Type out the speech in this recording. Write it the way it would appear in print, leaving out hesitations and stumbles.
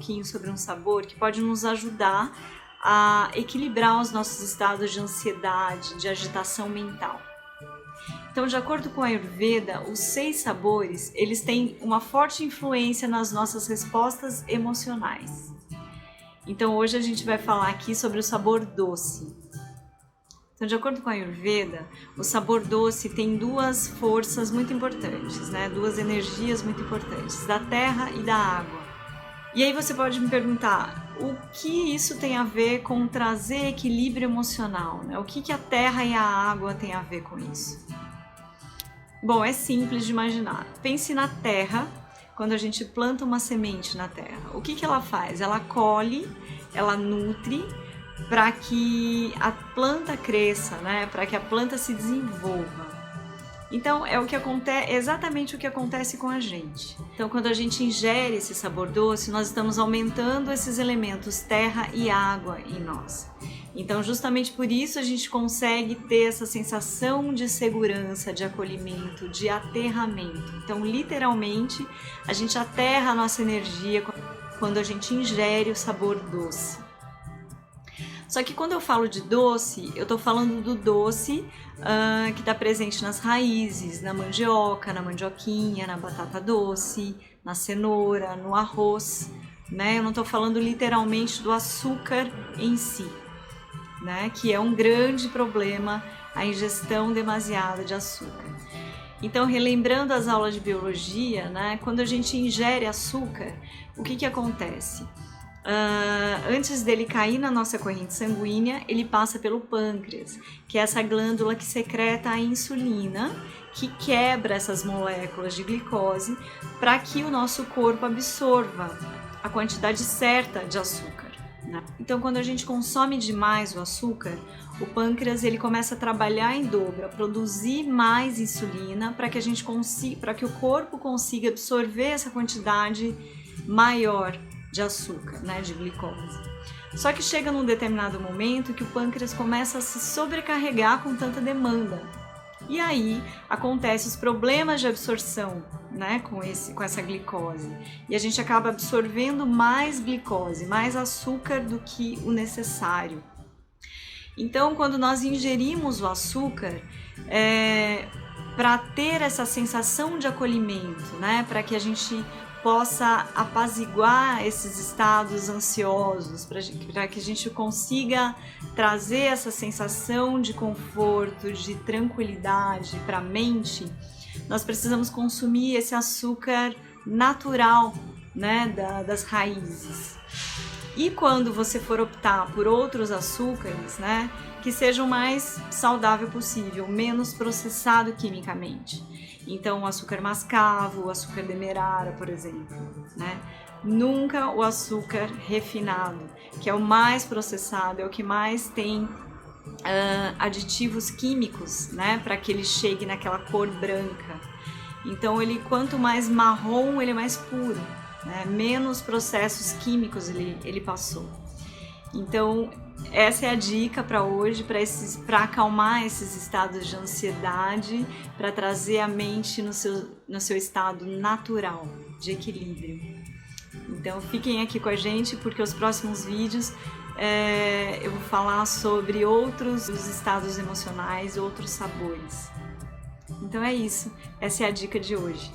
pouquinho sobre um sabor que pode nos ajudar a equilibrar os nossos estados de ansiedade, de agitação mental. Então, de acordo com a Ayurveda, os 6 sabores, eles têm uma forte influência nas nossas respostas emocionais. Então, hoje a gente vai falar aqui sobre o sabor doce. Então, de acordo com a Ayurveda, o sabor doce tem 2 forças muito importantes, né? 2 energias muito importantes, da terra e da água. E aí você pode me perguntar, o que isso tem a ver com trazer equilíbrio emocional, né? O que a terra e a água têm a ver com isso? Bom, é simples de imaginar. Pense na terra, quando a gente planta uma semente na terra. O que ela faz? Ela colhe, ela nutre para que a planta cresça, né? Para que a planta se desenvolva. Então, é exatamente o que acontece com a gente. Então, quando a gente ingere esse sabor doce, nós estamos aumentando esses elementos terra e água em nós. Então, justamente por isso a gente consegue ter essa sensação de segurança, de acolhimento, de aterramento. Então, literalmente, a gente aterra a nossa energia quando a gente ingere o sabor doce. Só que quando eu falo de doce, eu estou falando do doce que está presente nas raízes, na mandioca, na mandioquinha, na batata doce, na cenoura, no arroz, né? Eu não estou falando literalmente do açúcar em si, né? Que é um grande problema, a ingestão demasiada de açúcar. Então, relembrando as aulas de biologia, né? Quando a gente ingere açúcar, o que acontece? Antes dele cair na nossa corrente sanguínea, ele passa pelo pâncreas, que é essa glândula que secreta a insulina, que quebra essas moléculas de glicose para que o nosso corpo absorva a quantidade certa de açúcar, né? Então, quando a gente consome demais o açúcar, o pâncreas ele começa a trabalhar em dobro, a produzir mais insulina para que o corpo consiga absorver essa quantidade maior de açúcar, né, de glicose. Só que chega num determinado momento que o pâncreas começa a se sobrecarregar com tanta demanda. E aí acontecem os problemas de absorção, né, com essa glicose. E a gente acaba absorvendo mais glicose, mais açúcar do que o necessário. Então, quando nós ingerimos o açúcar, para ter essa sensação de acolhimento, né, para que a gente possa apaziguar esses estados ansiosos, para que a gente consiga trazer essa sensação de conforto, de tranquilidade para a mente, nós precisamos consumir esse açúcar natural, né, das raízes. E quando você for optar por outros açúcares, né, que sejam o mais saudável possível, menos processado quimicamente. Então, o açúcar mascavo, o açúcar demerara, por exemplo, né? Nunca o açúcar refinado, que é o mais processado, é o que mais tem aditivos químicos, né, para que ele chegue naquela cor branca. Então, quanto mais marrom, ele é mais puro, né? Menos processos químicos ele passou. Então, essa é a dica para hoje, para acalmar esses estados de ansiedade, para trazer a mente no seu estado natural, de equilíbrio. Então, fiquem aqui com a gente, porque os próximos vídeos eu vou falar sobre outros estados emocionais, outros sabores. Então é isso, essa é a dica de hoje.